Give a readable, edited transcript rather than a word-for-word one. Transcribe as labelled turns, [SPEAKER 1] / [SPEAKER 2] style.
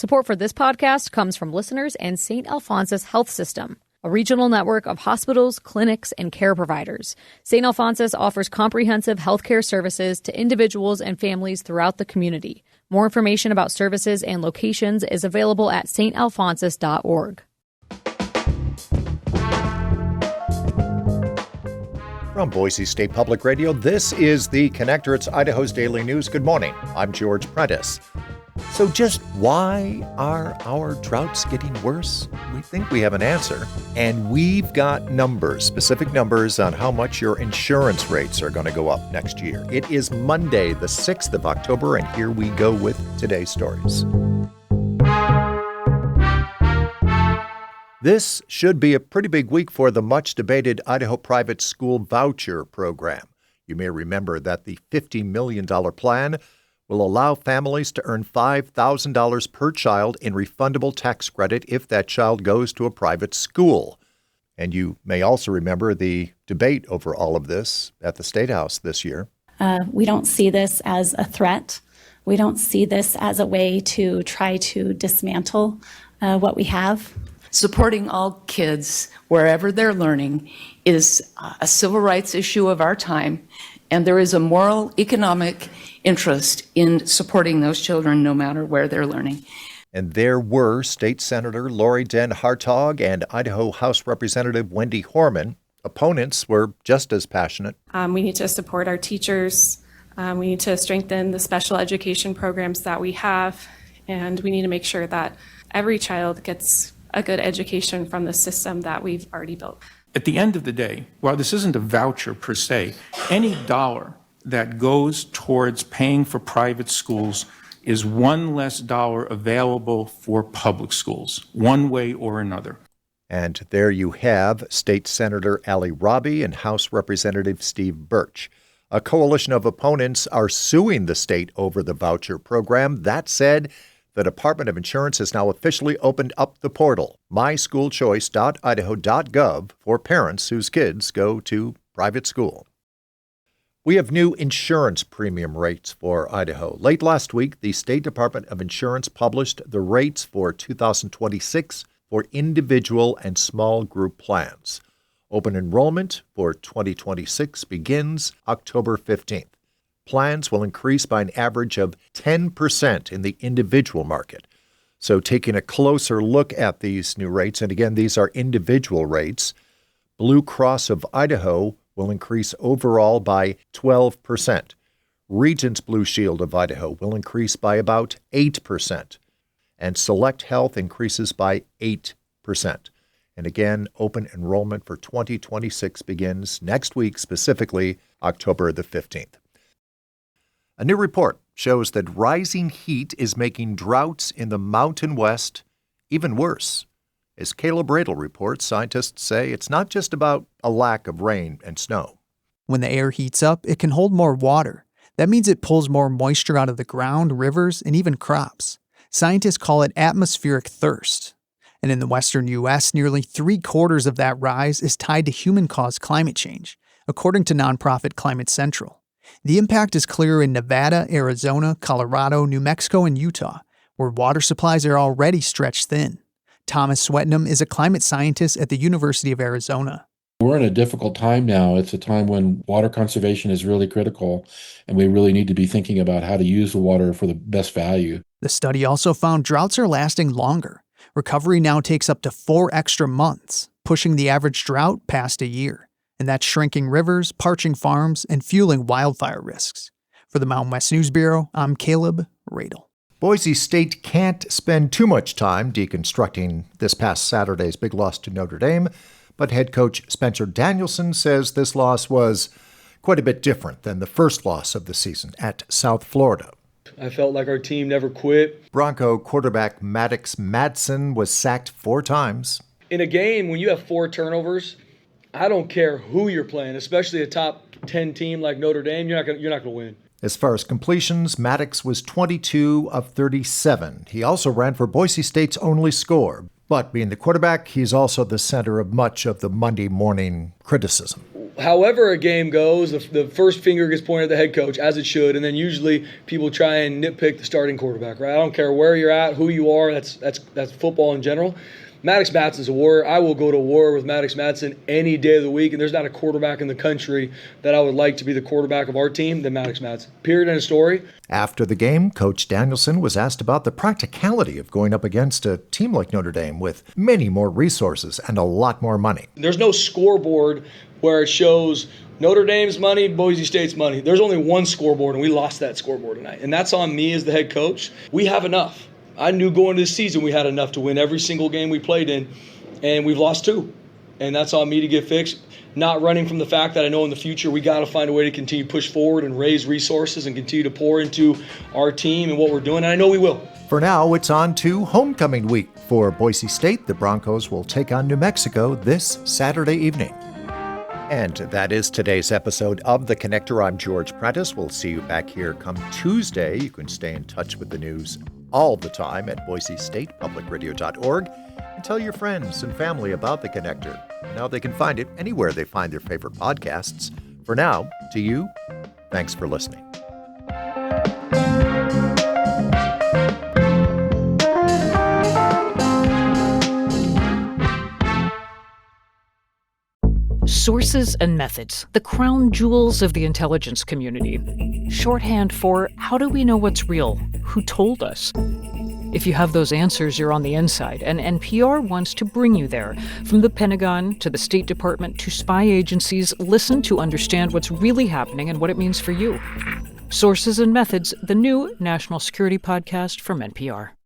[SPEAKER 1] Support for this podcast comes from listeners and St. Alphonsus Health System, a regional network of hospitals, clinics, and care providers. St. Alphonsus offers comprehensive healthcare services to individuals and families throughout the community. More information about services and locations is available at stalphonsus.org.
[SPEAKER 2] From Boise State Public Radio, this is The Connector. It's Idaho's Daily News. Good morning. I'm George Prentice. So just why are our droughts getting worse? We think we have an answer. And we've got numbers, specific numbers on how much your insurance rates are going to go up next year. It is Monday, the 6th of October, and here we go with today's stories. This should be a pretty big week for the much-debated Idaho private school voucher program. You may remember that the $50 million plan will allow families to earn $5,000 per child in refundable tax credit if that child goes to a private school. And you may also remember the debate over all of this at the State House this year.
[SPEAKER 3] We don't see this as a threat. We don't see this as a way to try to dismantle what we have.
[SPEAKER 4] Supporting all kids wherever they're learning is a civil rights issue of our time, and there is a moral, economic interest in supporting those children no matter where they're learning.
[SPEAKER 2] And there were State Senator Lori Den Hartog and Idaho House Representative Wendy Horman. Opponents were just as passionate.
[SPEAKER 5] We need to support our teachers. We need to strengthen the special education programs that we have, and we need to make sure that every child gets a good education from the system that we've already built.
[SPEAKER 6] At the end of the day, while this isn't a voucher per se, any dollar that goes towards paying for private schools is one less dollar available for public schools, one way or another.
[SPEAKER 2] And there you have State Senator Ali Rabi and House Representative Steve Birch. A coalition of opponents are suing the state over the voucher program. That said, the Department of Insurance has now officially opened up the portal, myschoolchoice.idaho.gov, for parents whose kids go to private school. We have new insurance premium rates for Idaho. Late last week, the State Department of Insurance published the rates for 2026 for individual and small group plans. Open enrollment for 2026 begins October 15th. Plans will increase by an average of 10% in the individual market. So taking a closer look at these new rates, and again, these are individual rates, Blue Cross of Idaho will increase overall by 12%. Regents Blue Shield of Idaho will increase by about 8%. And Select Health increases by 8%. And again, open enrollment for 2026 begins next week, specifically October the 15th. A new report shows that rising heat is making droughts in the Mountain West even worse. As Caleb Radel reports, scientists say it's not just about a lack of rain and snow.
[SPEAKER 7] When the air heats up, it can hold more water. That means it pulls more moisture out of the ground, rivers, and even crops. Scientists call it atmospheric thirst. And in the western U.S., nearly 3/4 of that rise is tied to human-caused climate change, according to nonprofit Climate Central. The impact is clearer in Nevada, Arizona, Colorado, New Mexico, and Utah, where water supplies are already stretched thin. Thomas Swetnam is a climate scientist at the University of Arizona.
[SPEAKER 8] We're in a difficult time now. It's a time when water conservation is really critical, and we really need to be thinking about how to use the water for the best value.
[SPEAKER 7] The study also found droughts are lasting longer. Recovery now takes up to 4 extra months, pushing the average drought past a year. And that's shrinking rivers, parching farms, and fueling wildfire risks. For the Mountain West News Bureau, I'm Caleb Radel.
[SPEAKER 2] Boise State can't spend too much time deconstructing this past Saturday's big loss to Notre Dame, but head coach Spencer Danielson says this loss was quite a bit different than the first loss of the season at South Florida.
[SPEAKER 9] I felt like our team never quit.
[SPEAKER 2] Bronco quarterback Maddox Madsen was sacked 4 times.
[SPEAKER 9] In a game, when you have 4 turnovers, I don't care who you're playing, especially a top 10 team like Notre Dame, you're not going to win.
[SPEAKER 2] As far as completions, Maddox was 22 of 37. He also ran for Boise State's only score. But being the quarterback, he's also the center of much of the Monday morning criticism.
[SPEAKER 9] however a game goes, the first finger gets pointed at the head coach, as it should, and then usually people try and nitpick the starting quarterback, right? I don't care where you're at, who you are, that's football in general. Maddox Matson's a warrior. I will go to war with Maddox Matson any day of the week, and there's not a quarterback in the country that I would like to be the quarterback of our team than Maddox Matson. Period, end of story.
[SPEAKER 2] After the game, Coach Danielson was asked about the practicality of going up against a team like Notre Dame with many more resources and a lot more money.
[SPEAKER 9] There's no scoreboard where it shows Notre Dame's money, Boise State's money. There's only one scoreboard, and we lost that scoreboard tonight. And that's on me as the head coach. We have enough. I knew going into this season we had enough to win every single game we played in, and we've lost 2. And that's on me to get fixed. Not running from the fact that I know in the future we got to find a way to continue to push forward and raise resources and continue to pour into our team and what we're doing, and I know we will.
[SPEAKER 2] For now, it's on to homecoming week. For Boise State, the Broncos will take on New Mexico this Saturday evening. And that is today's episode of The Connector. I'm George Prentice. We'll see you back here come Tuesday. You can stay in touch with the news all the time at boisestatepublicradio.org and tell your friends and family about The Connector. Now they can find it anywhere they find their favorite podcasts. For now, to you, thanks for listening.
[SPEAKER 10] Sources and methods, the crown jewels of the intelligence community. Shorthand for how do we know what's real? Who told us? If you have those answers, you're on the inside, and NPR wants to bring you there. From the Pentagon to the State Department to spy agencies, listen to understand what's really happening and what it means for you. Sources and Methods, the new national security podcast from NPR.